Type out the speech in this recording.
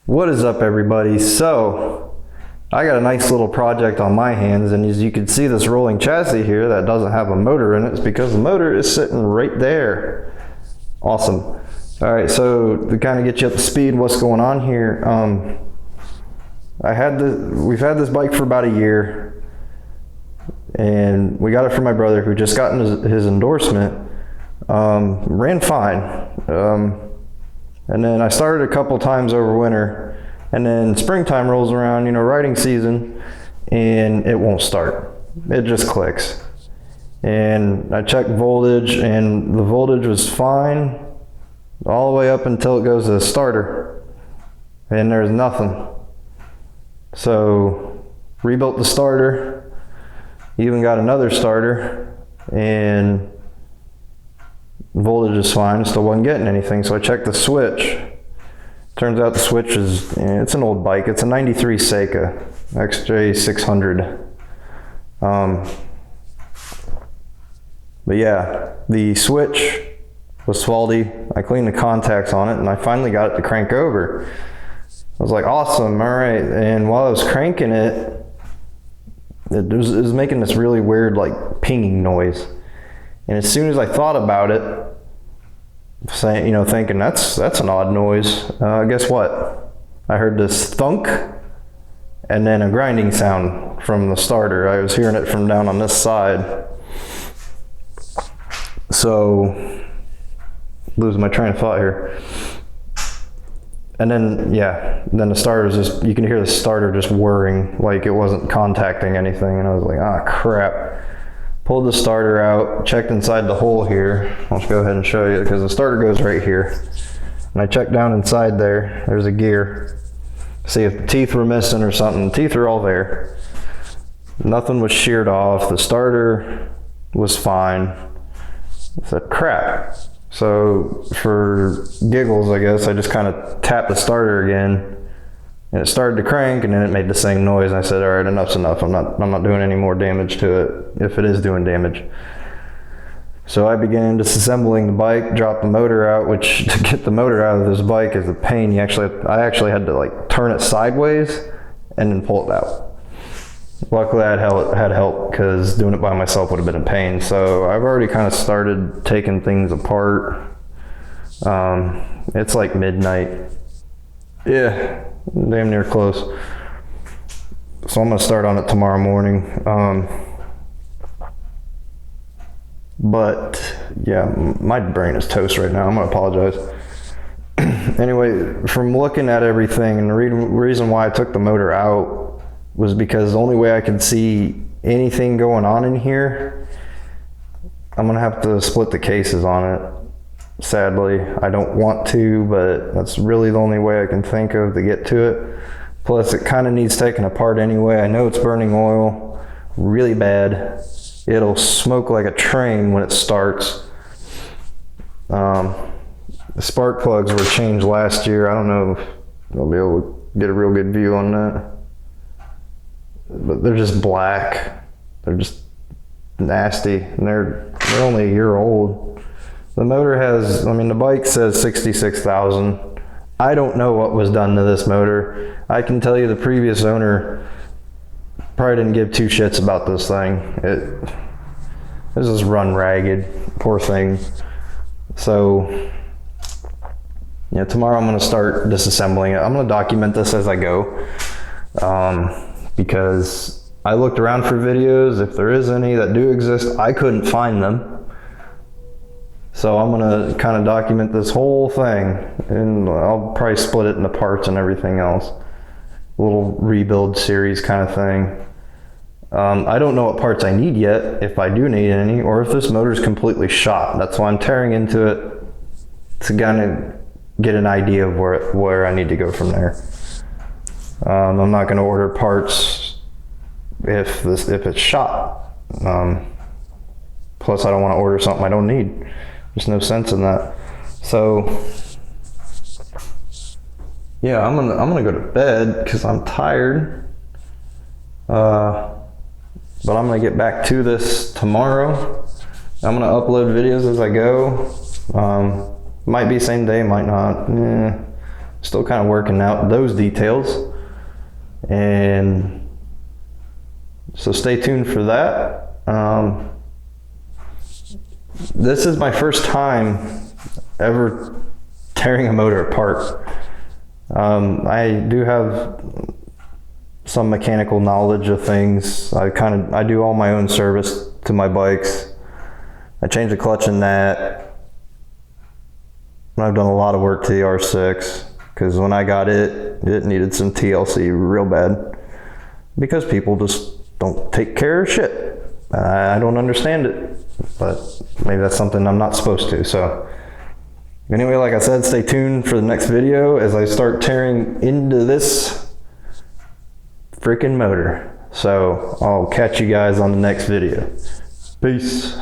What is up, everybody? So I got a nice little project on my hands, and as you can see, this rolling chassis here that doesn't have a motor in it is because the motor is sitting right there. Awesome. All right, so to kind of get you up to speed what's going on here, we've had this bike for about a year, and we got it from my brother who just got his endorsement. Ran fine. And then I started a couple times over winter, and then springtime rolls around, you know, riding season, and it won't start. It just clicks. And I checked voltage, and the voltage was fine all the way up until it goes to the starter, and there's nothing. So rebuilt the starter, even got another starter, and voltage is fine, still wasn't getting anything. So I checked the switch. Turns out the switch is, it's an old bike. It's a 93 Seika, XJ600. But yeah, the switch was faulty. I cleaned the contacts on it, and I finally got it to crank over. I was like, awesome, all right. And while I was cranking it, it was making this really weird, like, pinging noise. And as soon as I thought about it, thinking that's an odd noise, guess what? I heard this thunk and then a grinding sound from the starter. I was hearing it from down on this side. So, losing my train of thought here. And then, then the starter was just, you can hear the starter just whirring, like it wasn't contacting anything. And I was like, ah, crap. Pulled the starter out, checked inside the hole here. I'll just go ahead and show you because the starter goes right here. And I checked down inside there. There's a gear. See if the teeth were missing or something. The teeth are all there. Nothing was sheared off. The starter was fine. I said, crap. So for giggles, I guess, I just kind of tapped the starter again. And it started to crank, and then it made the same noise. And I said, all right, enough's enough. I'm not doing any more damage to it, if it is doing damage. So I began disassembling the bike, dropped the motor out, which to get the motor out of this bike is a pain. I actually had to like turn it sideways and then pull it out. Luckily I had help because doing it by myself would have been a pain. So I've already kind of started taking things apart. It's like midnight. Yeah. Damn near close. So I'm gonna start on it tomorrow morning. But yeah, my brain is toast right now. I'm gonna apologize. Anyway, from looking at everything, and the reason why I took the motor out was because the only way I could see anything going on in here, I'm gonna have to split the cases on it. Sadly, I don't want to, but that's really the only way I can think of to get to it. Plus, it kind of needs taken apart anyway. I know it's burning oil really bad. It'll smoke like a train when it starts. The spark plugs were changed last year. I don't know if I'll be able to get a real good view on that. But they're just black. They're just nasty, and they're only a year old. The motor has, the bike says 66,000. I don't know what was done to this motor. I can tell you the previous owner probably didn't give two shits about this thing. This is run ragged, poor thing. So, yeah, tomorrow I'm gonna start disassembling it. I'm gonna document this as I go, because I looked around for videos. If there is any that do exist, I couldn't find them. So I'm gonna kind of document this whole thing, and I'll probably split it into parts and everything else. A little rebuild series kind of thing. I don't know what parts I need yet, if I do need any, or if this motor is completely shot. That's why I'm tearing into it to kind of get an idea of where I need to go from there. I'm not gonna order parts if it's shot. Plus I don't want to order something I don't need. There's no sense in that. So yeah, I'm gonna go to bed because I'm tired. But I'm gonna get back to this tomorrow. I'm gonna upload videos as I go. Might be same day, might not. still kind of working out those details. And so stay tuned for that. This is my first time ever tearing a motor apart. I do have some mechanical knowledge of things. I do all my own service to my bikes. I changed the clutch in that. I've done a lot of work to the R6 because when I got it needed some TLC real bad because people just don't take care of shit. I don't understand it, but maybe that's something I'm not supposed to. So anyway, like I said, stay tuned for the next video as I start tearing into this freaking motor. So I'll catch you guys on the next video. Peace.